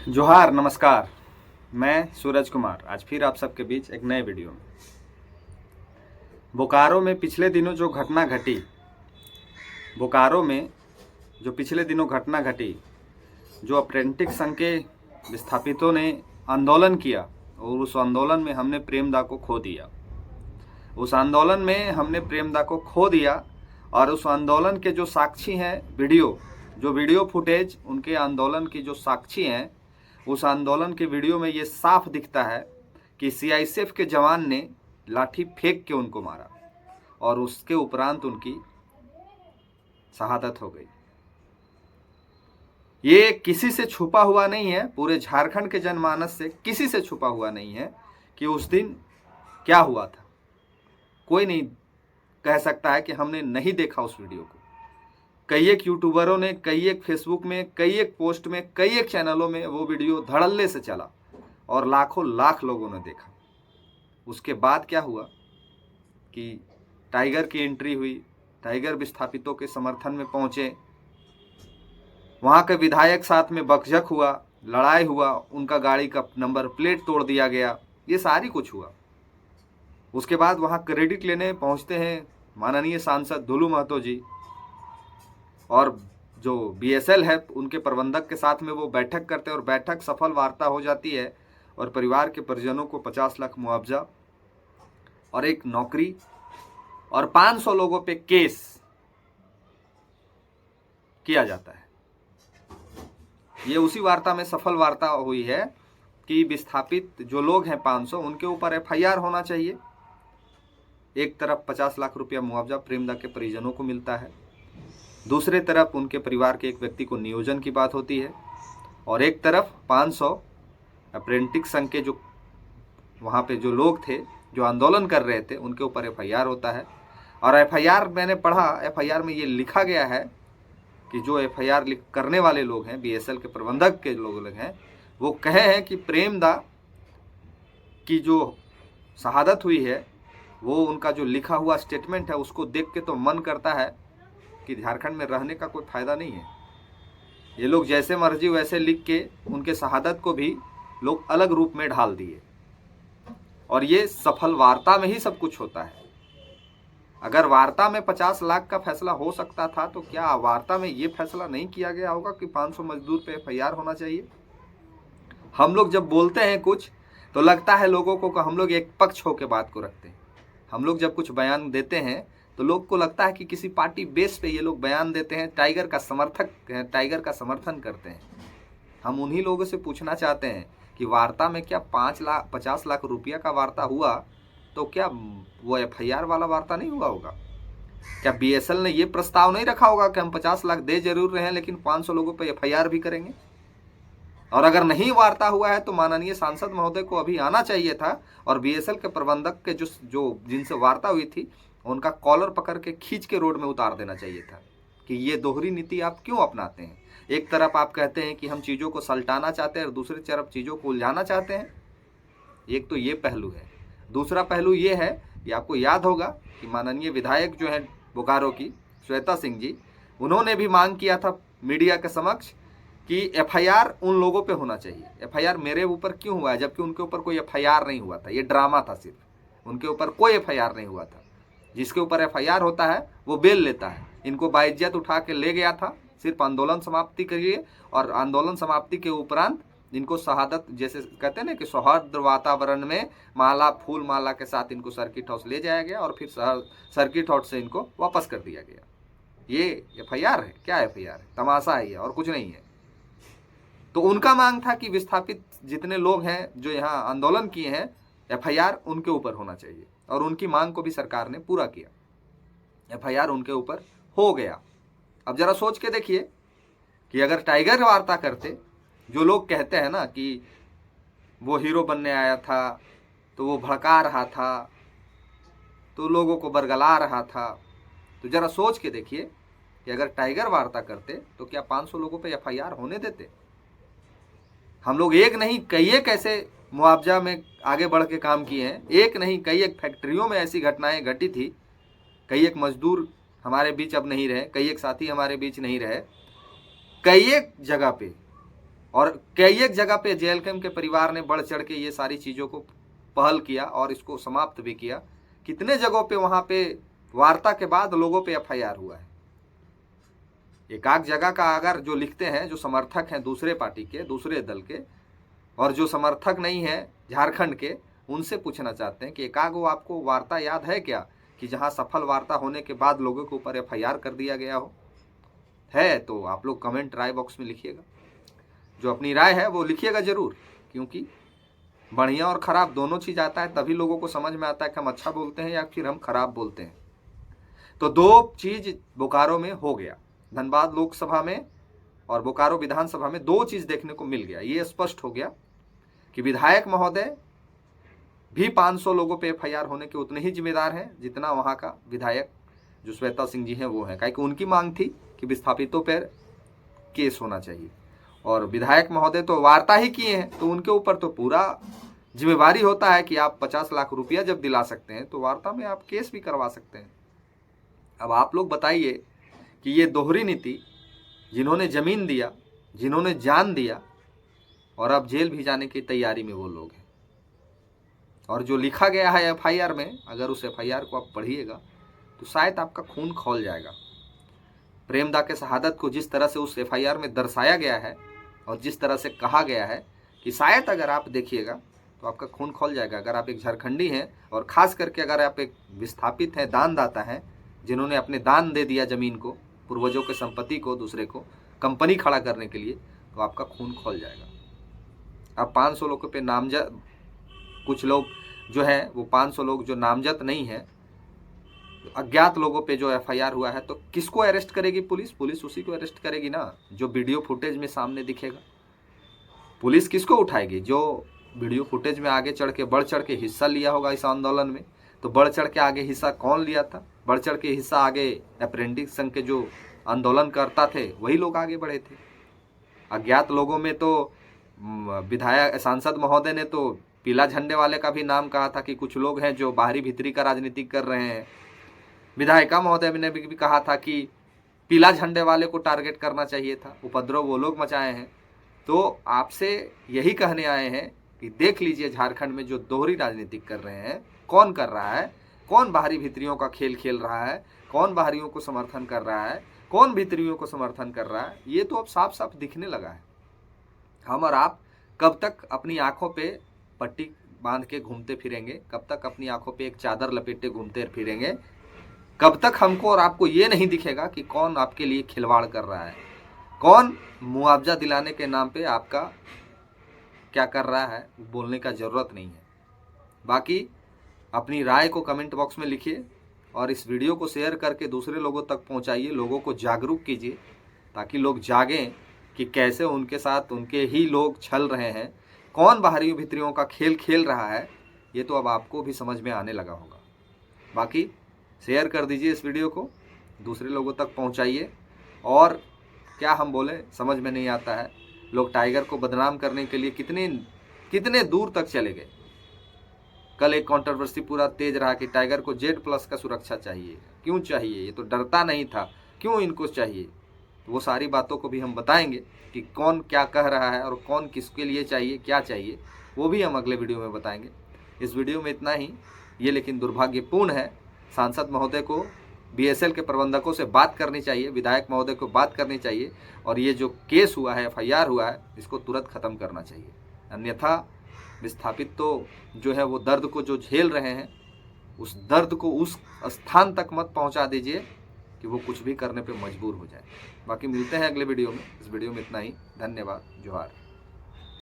जोहार नमस्कार। मैं सूरज कुमार आज फिर आप सबके बीच एक नए वीडियो में। बोकारो में पिछले दिनों जो घटना घटी बोकारो में जो पिछले दिनों घटना घटी जो अप्रेंटिस संघ के विस्थापितों ने आंदोलन किया और उस आंदोलन में हमने प्रेमदा को खो दिया। उस आंदोलन में हमने प्रेमदा को खो दिया और उस आंदोलन के जो साक्षी हैं वीडियो फुटेज उनके आंदोलन की जो साक्षी हैं, उस आंदोलन के वीडियो में ये साफ दिखता है कि सीआईएसएफ के जवान ने लाठी फेंक के उनको मारा और उसके उपरांत उनकी शहादत हो गई। ये किसी से छुपा हुआ नहीं है, पूरे झारखंड के जनमानस से किसी से छुपा हुआ नहीं है कि उस दिन क्या हुआ था। कोई नहीं कह सकता है कि हमने नहीं देखा उस वीडियो को। कई एक यूट्यूबरों ने, कई एक फेसबुक में, कई एक पोस्ट में, कई एक चैनलों में वो वीडियो धड़ल्ले से चला और लाखों लाख लोगों ने देखा। उसके बाद क्या हुआ कि टाइगर की एंट्री हुई, टाइगर विस्थापितों के समर्थन में पहुंचे, वहां के विधायक साथ में बकझक हुआ, लड़ाई हुआ, उनका गाड़ी का नंबर प्लेट तोड़ दिया गया, ये सारी कुछ हुआ। उसके बाद वहां क्रेडिट लेने पहुंचते हैं माननीय सांसद दुलू महतो जी और जो बीएसएल है उनके प्रबंधक के साथ में वो बैठक करते हैं और बैठक सफल वार्ता हो जाती है और परिवार के परिजनों को 50 लाख मुआवजा और एक नौकरी और 500 लोगों पे केस किया जाता है। ये उसी वार्ता में सफल वार्ता हुई है कि विस्थापित जो लोग हैं 500 उनके ऊपर एफआईआर होना चाहिए। एक तरफ 50 लाख रुपया मुआवजा प्रेमदा के परिजनों को मिलता है, दूसरे तरफ उनके परिवार के एक व्यक्ति को नियोजन की बात होती है और एक तरफ 500 अप्रेंटिस संघ के जो वहाँ पे जो लोग थे जो आंदोलन कर रहे थे उनके ऊपर एफआईआर होता है। और एफआईआर मैंने पढ़ा, एफआईआर में ये लिखा गया है कि जो एफआईआर करने वाले लोग हैं, बीएसएल के प्रबंधक के लोग हैं, वो कहे हैं कि प्रेमदा की जो शहादत हुई है वो उनका जो लिखा हुआ स्टेटमेंट है उसको देख के तो मन करता है कि झारखंड में रहने का कोई फायदा नहीं है। ये लोग जैसे मर्जी वैसे लिख के उनके शहादत को भी लोग अलग रूप में ढाल दिए और ये सफल वार्ता में ही सब कुछ होता है। अगर वार्ता में 50 लाख का फैसला हो सकता था तो क्या वार्ता में ये फैसला नहीं किया गया होगा कि 500 मजदूर पे एफआईआर होना चाहिए। हम लोग जब बोलते हैं कुछ तो लगता है लोगों को हम लोग एक पक्ष होकर बात को रखते हैं। हम लोग जब कुछ बयान देते हैं तो लोग को लगता है कि किसी पार्टी बेस पे ये लोग बयान देते हैं, टाइगर का समर्थक हैं, टाइगर का समर्थन करते हैं। हम उन्हीं लोगों से पूछना चाहते हैं कि वार्ता में क्या 50 लाख रुपया का वार्ता हुआ तो क्या वो एफआईआर वाला वार्ता नहीं हुआ होगा? क्या बीएसएल ने ये प्रस्ताव नहीं रखा होगा कि हम 50 लाख दे जरूर रहे हैं लेकिन 500 लोगों पर एफआईआर भी करेंगे? और अगर नहीं वार्ता हुआ है तो माननीय सांसद महोदय को अभी आना चाहिए था और बीएसएल के प्रबंधक के जो जिनसे वार्ता हुई थी उनका कॉलर पकड़ के खींच के रोड में उतार देना चाहिए था कि ये दोहरी नीति आप क्यों अपनाते हैं। एक तरफ आप कहते हैं कि हम चीज़ों को सलटाना चाहते हैं और दूसरी तरफ चीज़ों को उलझाना चाहते हैं। एक तो ये पहलू है। दूसरा पहलू ये है कि आपको याद होगा कि माननीय विधायक जो है बोकारो की श्वेता सिंह जी, उन्होंने भी मांग किया था मीडिया के समक्ष कि एफआईआर उन लोगों पे होना चाहिए। एफआईआर मेरे ऊपर क्यों हुआ है जबकि उनके ऊपर कोई एफआईआर नहीं हुआ था, ये ड्रामा था, सिर्फ उनके ऊपर कोई एफआईआर नहीं हुआ था। जिसके ऊपर एफआईआर होता है वो बेल लेता है। इनको बाइज्जत उठा के ले गया था सिर्फ आंदोलन समाप्ति के लिए और आंदोलन समाप्ति के उपरांत इनको शहादत, जैसे कहते हैं ना कि सौहार्द वातावरण में माला फूल माला के साथ इनको सर्किट हाउस ले जाया गया और फिर सर्किट हाउस से इनको वापस कर दिया गया। ये एफआईआर है? क्या एफआईआर है? तमाशा है ये और कुछ नहीं है। तो उनका मांग था कि विस्थापित जितने लोग हैं जो यहाँ आंदोलन किए हैं एफआईआर उनके ऊपर होना चाहिए और उनकी मांग को भी सरकार ने पूरा किया। एफआईआर उनके ऊपर हो गया। अब जरा सोच के देखिए कि अगर टाइगर वार्ता करते, जो लोग कहते हैं ना कि वो हीरो बनने आया था तो वो भड़का रहा था तो लोगों को बरगला रहा था, तो जरा सोच के देखिए कि अगर टाइगर वार्ता करते तो क्या 500 लोगों पे एफआईआर होने देते? हम लोग एक नहीं कई एक ऐसे मुआवजा में आगे बढ़ के काम किए हैं। एक नहीं कई एक फैक्ट्रियों में ऐसी घटनाएं घटी थी। कई एक मजदूर हमारे बीच अब नहीं रहे, कई एक साथी हमारे बीच नहीं रहे, कई एक जगह पे और कई एक जगह पे जेएलकेम के परिवार ने बढ़ चढ़ के ये सारी चीज़ों को पहल किया और इसको समाप्त भी किया। कितने जगहों पे वहाँ पे वार्ता के बाद लोगों पे एफआईआर हुआ है। एक आध जगह का अगर जो लिखते हैं, जो समर्थक हैं दूसरे पार्टी के, दूसरे दल के, और जो समर्थक नहीं है झारखंड के, उनसे पूछना चाहते हैं कि एकाग वो आपको वार्ता याद है क्या कि जहां सफल वार्ता होने के बाद लोगों के ऊपर एफआईआर कर दिया गया हो? है तो आप लोग कमेंट राय बॉक्स में लिखिएगा, जो अपनी राय है वो लिखिएगा जरूर, क्योंकि बढ़िया और खराब दोनों चीज आता है, तभी लोगों को समझ में आता है कि हम अच्छा बोलते हैं या फिर हम खराब बोलते हैं। तो दो चीज बोकारो में हो गया, धनबाद लोकसभा में और बोकारो विधानसभा में दो चीज देखने को मिल गया। ये स्पष्ट हो गया कि विधायक महोदय भी 500 लोगों पे एफआईआर होने के उतने ही जिम्मेदार हैं जितना वहां का विधायक जो श्वेता सिंह जी हैं वो हैं, क्योंकि उनकी मांग थी कि विस्थापितों पर केस होना चाहिए, और विधायक महोदय तो वार्ता ही किए हैं, तो उनके ऊपर तो पूरा जिम्मेवारी होता है कि आप 50 लाख रुपया जब दिला सकते हैं तो वार्ता में आप केस भी करवा सकते हैं। अब आप लोग बताइए कि ये दोहरी नीति, जिन्होंने जमीन दिया, जिन्होंने जान दिया, और अब जेल भी जाने की तैयारी में वो लोग हैं। और जो लिखा गया है एफआईआर में, अगर उस एफआईआर को आप पढ़िएगा तो शायद आपका खून खौल जाएगा। प्रेमदा के शहादत को जिस तरह से उस एफआईआर में दर्शाया गया है और जिस तरह से कहा गया है कि शायद अगर आप देखिएगा तो आपका खून खौल जाएगा। अगर आप एक झारखंडी हैं और ख़ास करके अगर आप एक विस्थापित हैं, दानदाता हैं, जिन्होंने अपने दान दे दिया ज़मीन को, पूर्वजों के संपत्ति को दूसरे को कंपनी खड़ा करने के लिए, तो आपका खून खौल जाएगा। अब 500 लोगों पे नामजद, कुछ लोग जो हैं वो 500 लोग जो नामजद नहीं हैं, अज्ञात लोगों पे जो एफआईआर हुआ है, तो किसको अरेस्ट करेगी पुलिस? पुलिस उसी को अरेस्ट करेगी ना जो वीडियो फुटेज में सामने दिखेगा। पुलिस किसको उठाएगी? जो वीडियो फुटेज में आगे चढ़ के, बढ़ चढ़ के हिस्सा लिया होगा इस आंदोलन में। तो बढ़ चढ़ के आगे हिस्सा कौन लिया था? बढ़ चढ़ के हिस्सा आगे अप्रेंटिस संघ के जो आंदोलन करता थे वही लोग आगे बढ़े थे। अज्ञात लोगों में तो विधायक सांसद महोदय ने तो पीला झंडे वाले का भी नाम कहा था कि कुछ लोग हैं जो बाहरी भीतरी का राजनीति कर रहे हैं। विधायिका महोदय ने भी कहा था कि पीला झंडे वाले को टारगेट करना चाहिए था, उपद्रव वो लोग मचाए हैं। तो आपसे यही कहने आए हैं कि देख लीजिए झारखंड में जो दोहरी राजनीति कर रहे हैं, कौन कर रहा है, कौन बाहरी भीतरियों का खेल खेल रहा है, कौन बाहरियों को समर्थन कर रहा है, कौन भीतरियों को समर्थन कर रहा है, ये तो अब साफ साफ दिखने लगा है। हम और आप कब तक अपनी आंखों पे पट्टी बांध के घूमते फिरेंगे? कब तक अपनी आंखों पे एक चादर लपेटे घूमते फिरेंगे? कब तक हमको और आपको ये नहीं दिखेगा कि कौन आपके लिए खिलवाड़ कर रहा है, कौन मुआवजा दिलाने के नाम पे आपका क्या कर रहा है? बोलने का ज़रूरत नहीं है। बाकी अपनी राय को कमेंट बॉक्स में लिखिए और इस वीडियो को शेयर करके दूसरे लोगों तक पहुंचाइए, लोगों को जागरूक कीजिए, ताकि लोग जागें कि कैसे उनके साथ उनके ही लोग छल रहे हैं, कौन बाहरी भीतरियों का खेल खेल रहा है। ये तो अब आपको भी समझ में आने लगा होगा। बाकी शेयर कर दीजिए इस वीडियो को, दूसरे लोगों तक पहुंचाइए। और क्या हम बोले समझ में नहीं आता है, लोग टाइगर को बदनाम करने के लिए कितने दूर तक चले गए। कल एक कंट्रोवर्सी पूरा तेज रहा कि टाइगर को Z+ का सुरक्षा चाहिए। क्यों चाहिए? ये तो डरता नहीं था, क्यों इनको चाहिए? तो वो सारी बातों को भी हम बताएंगे कि कौन क्या कह रहा है और कौन किसके लिए चाहिए, क्या चाहिए, वो भी हम अगले वीडियो में बताएंगे। इस वीडियो में इतना ही। ये लेकिन दुर्भाग्यपूर्ण है, सांसद महोदय को BSL के प्रबंधकों से बात करनी चाहिए, विधायक महोदय को बात करनी चाहिए, और ये जो केस हुआ है, FIR हुआ है, इसको तुरंत ख़त्म करना चाहिए। अन्यथा विस्थापित तो जो है वो दर्द को जो झेल रहे हैं, उस दर्द को उस स्थान तक मत पहुंचा दीजिए कि वो कुछ भी करने पे मजबूर हो जाए। बाकी मिलते हैं अगले वीडियो में। इस वीडियो में इतना ही। धन्यवाद। जोहार।